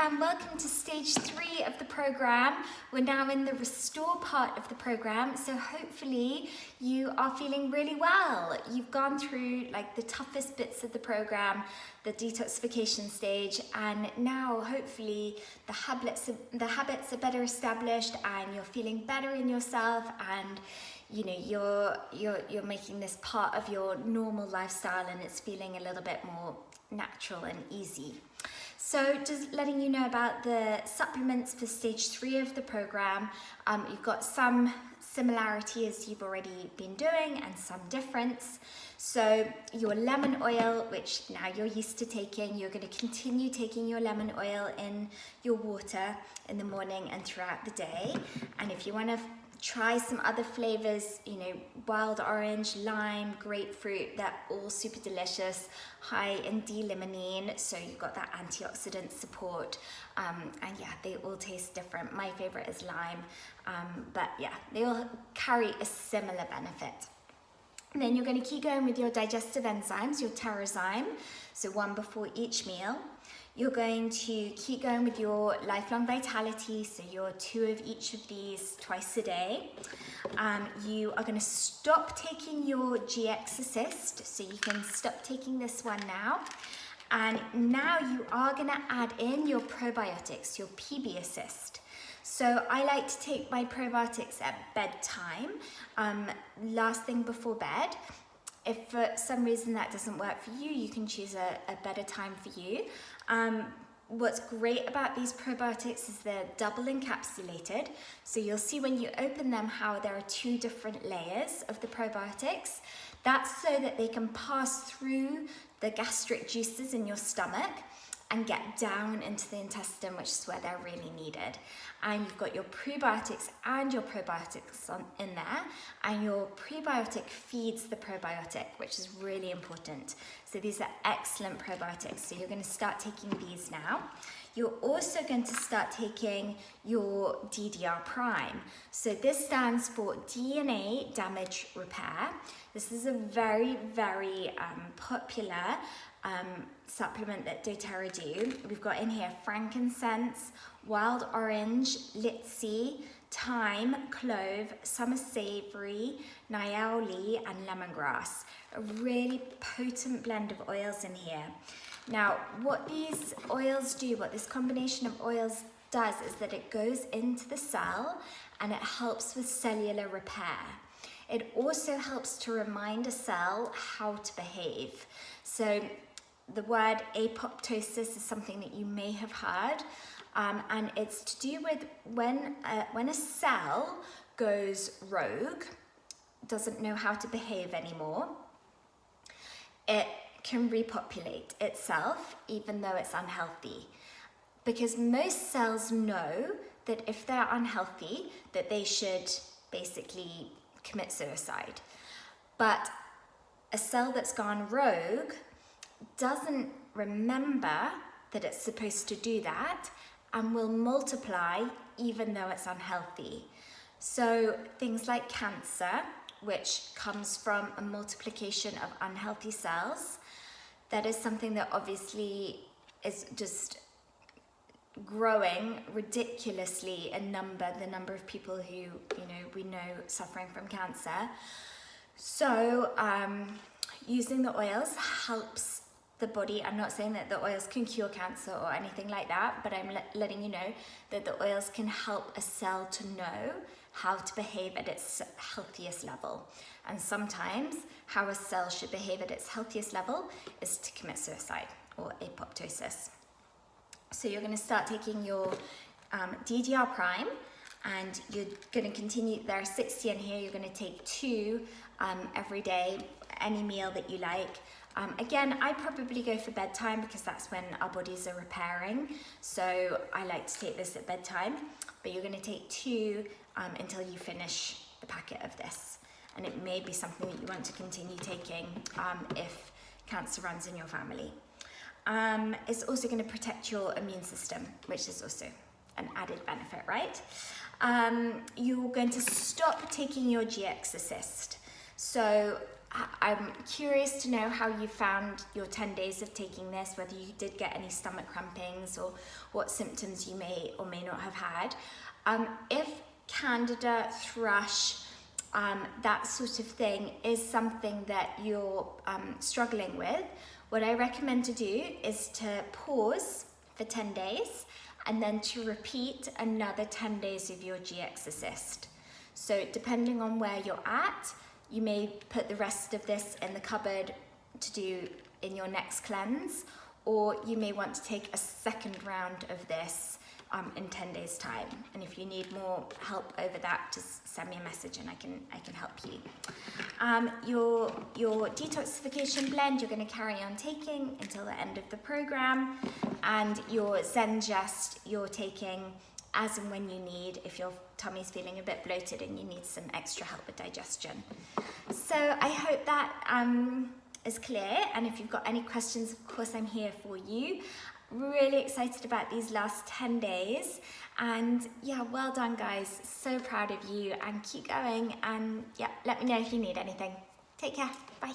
and welcome to stage 3 of the program. We're now in the restore part of the program, so hopefully you are feeling really well. You've gone through like the toughest bits of the program, the detoxification stage, and now hopefully the habits are better established and you're feeling better in yourself, and you know you're making this part of your normal lifestyle and it's feeling a little bit more natural and easy. So just letting you know about the supplements for stage 3 of the program. You've got some similarity as you've already been doing and some difference. So your lemon oil, which now you're used to taking, you're going to continue taking your lemon oil in your water in the morning and throughout the day. And if you want to try some other flavors, you know, wild orange, lime, grapefruit, they're all super delicious, high in D-limonene, so you've got that antioxidant support, and yeah, they all taste different. My favorite is lime, but yeah, they all carry a similar benefit. And then you're going to keep going with your digestive enzymes, your Terrazyme, so one before each meal. You're going to keep going with your lifelong vitality, so your 2 of each of these twice a day. You are going to stop taking your GX Assist, so you can stop taking this one now. And now you are going to add in your probiotics, your PB Assist. So I like to take my probiotics at bedtime, last thing before bed. If for some reason that doesn't work for you, you can choose a better time for you. What's great about these probiotics is they're double encapsulated. So you'll see when you open them how there are 2 different layers of the probiotics. That's so that they can pass through the gastric juices in your stomach and get down into the intestine, which is where they're really needed. And you've got your prebiotics and your probiotics in there, and your prebiotic feeds the probiotic, which is really important. So these are excellent probiotics. So you're going to start taking these now. You're also going to start taking your DDR Prime. So this stands for DNA Damage Repair. This is a very, very popular supplement that doTERRA do. We've got in here frankincense, wild orange, litsi, thyme, clove, summer savory, niaouli, and lemongrass. A really potent blend of oils in here. Now, what these oils do, what this combination of oils does, is that it goes into the cell and it helps with cellular repair. It also helps to remind a cell how to behave. So the word apoptosis is something that you may have heard, and it's to do with when a cell goes rogue, doesn't know how to behave anymore, it can repopulate itself even though it's unhealthy. Because most cells know that if they're unhealthy, that they should basically commit suicide. But a cell that's gone rogue doesn't remember that it's supposed to do that and will multiply even though it's unhealthy. So things like cancer, which comes from a multiplication of unhealthy cells, that is something that obviously is just growing ridiculously in number, the number of people who we know suffering from cancer. So using the oils helps the body. I'm not saying that the oils can cure cancer or anything like that, but I'm letting you know that the oils can help a cell to know how to behave at its healthiest level. And sometimes how a cell should behave at its healthiest level is to commit suicide or apoptosis. So you're going to start taking your DDR Prime, and you're going to continue. There are 60 in here. You're going to take 2 every day, any meal that you like. Again, I probably go for bedtime because that's when our bodies are repairing. So I like to take this at bedtime, but you're going to take 2 until you finish the packet of this. And it may be something that you want to continue taking if cancer runs in your family. It's also going to protect your immune system, which is also an added benefit, right? You're going to stop taking your GX Assist. So I'm curious to know how you found your 10 days of taking this, whether you did get any stomach crampings or what symptoms you may or may not have had. If candida, thrush, that sort of thing is something that you're struggling with, what I recommend to do is to pause for 10 days and then to repeat another 10 days of your GX Assist. So depending on where you're at, you may put the rest of this in the cupboard to do in your next cleanse, or you may want to take a second round of this in 10 days time. And if you need more help over that, just send me a message and I can help you. Your detoxification blend you're going to carry on taking until the end of the program, and your Zen Just you're taking as and when you need if your tummy's feeling a bit bloated and you need some extra help with digestion. So I hope that is clear, and if you've got any questions, of course I'm here for you. Really excited about these last 10 days, and yeah, well done guys, so proud of you, and keep going, and yeah, let me know if you need anything. Take care, bye.